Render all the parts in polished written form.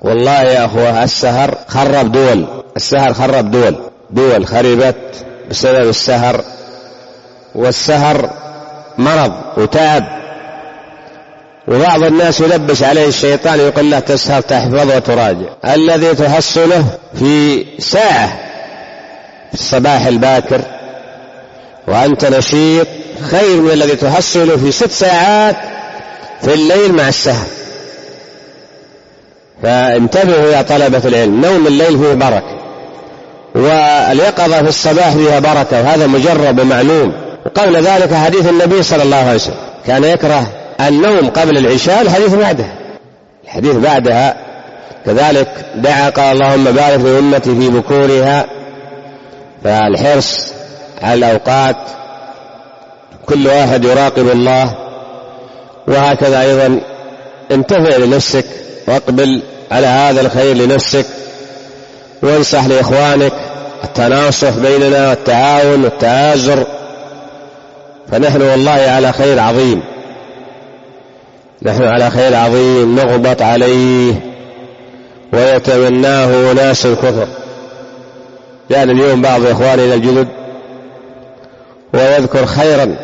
والله يا أخوة السهر خرب دول خربت بسبب السهر، والسهر مرض وتعب. وبعض الناس يلبس عليه الشيطان يقول له تسهر تحفظ وتراجع، الذي تحصله في ساعة في الصباح الباكر وأنت نشيط خير من الذي تحصله في 6 ساعات في الليل مع السهر. فانتبهوا يا طلبة العلم، نوم الليل فيه بركة، واليقظة في الصباح فيها بركة، وهذا مجرب ومعلوم. وقبل ذلك حديث النبي صلى الله عليه وسلم كان يكره النوم قبل العشاء، الحديث بعدها كذلك دعا قال اللهم بارك لأمتي في بكورها. فالحرص على الأوقات، كل واحد يراقب الله. وهكذا أيضا انتفع لنفسك واقبل على هذا الخير لنفسك، وانصح لإخوانك، التناصح بيننا والتعاون والتآزر. فنحن والله على خير عظيم، نغبط عليه ويتمناه ناس الكفر. يعني اليوم بعض إخواننا الجدد ويذكر خيرا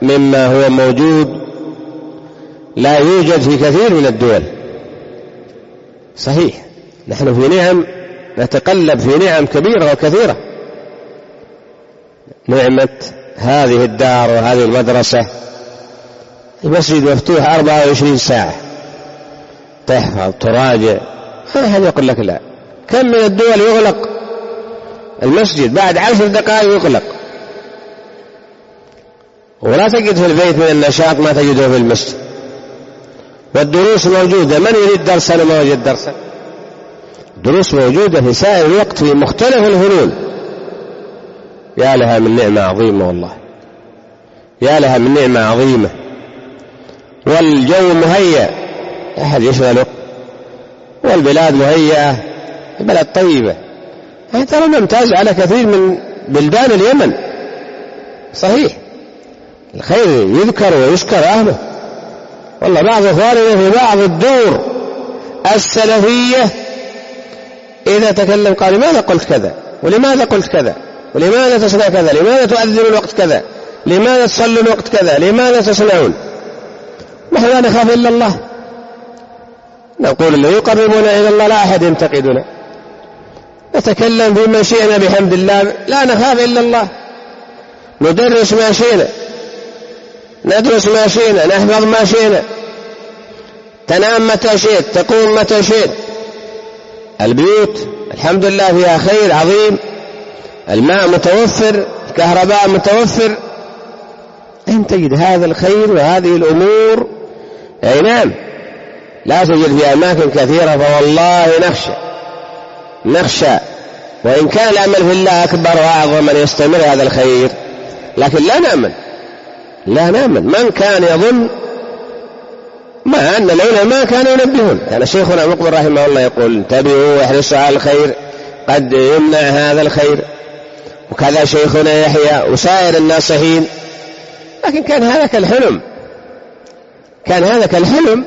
مما هو موجود لا يوجد في كثير من الدول. صحيح نحن في نعم، نتقلب في نعم كبيرة وكثيرة، نعمة هذه الدار وهذه المدرسة، المسجد مفتوح 24 ساعة، تحفظ تراجع. ما أحد يقول لك لا. كم من الدول يغلق المسجد بعد 10 دقائق يغلق، ولا تجد في البيت من النشاط ما تجده في المسجد. والدروس موجودة، من يريد درسا وما يجد درسا؟ دروس موجودة في سائر الوقت في مختلف الفنون. يا لها من نعمة عظيمة، والله يا لها من نعمة عظيمة. والجو مهيأ، أحد يشغله، والبلاد مهيئة، البلد طيبة. ترى ممتاز على كثير من بلدان اليمن. صحيح الخير يذكر ويشكر أهله. والله بعض إخواننا في بعض الدور السلفية إذا تكلم قال لماذا قلت كذا، ولماذا قلت كذا، ولماذا تصنع كذا، لماذا تؤذن الوقت كذا، لماذا تصلوا الوقت كذا، لماذا تصنعون؟ نحن لا نخاف إلا الله، نقول اللي يقربنا إلى الله لا أحد ينتقدنا، نتكلم فيما شئنا بحمد الله، لا نخاف إلا الله، ندرس ما شئنا، ندرس ما شئنا، نحفظ ما شئنا، تنام متى شئت، تقوم متى شئت. البيوت الحمد لله فيها خير عظيم، الماء متوفر، الكهرباء متوفر، أن تجد هذا الخير وهذه الأمور. أي نعم لا توجد في أماكن كثيرة، فوالله نخشى وإن كان الأمل في الله أكبر وأعظم أن يستمر هذا الخير، لكن لا نأمن. من كان يظن مع أن العلماء كانوا ينبهون. كان شيخنا مقبل رحمه الله يقول انتبهوا واحرصوا على الخير قد يمنع هذا الخير، وكذا شيخنا يحيى وسائر الناصحين. لكن كان هذا كالحلم،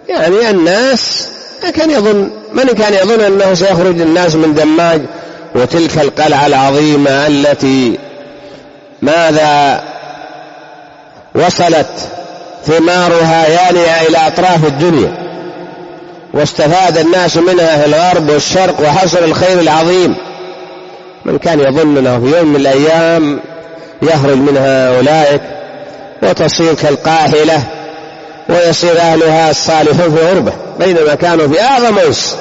يعني الناس كان يظن، من كان يظن أنه سيخرج الناس من دماج وتلك القلعة العظيمة التي ماذا وصلت ثمارها يانعة إلى أطراف الدنيا، واستفاد الناس منها في الغرب والشرق، وحصل الخير العظيم. من كان يظن أنه في يوم من الأيام يخرج منها أولئك وتصير كالقاحلة ويصير أهلها الصالحون في غربة، بينما كانوا في أعظم أنس.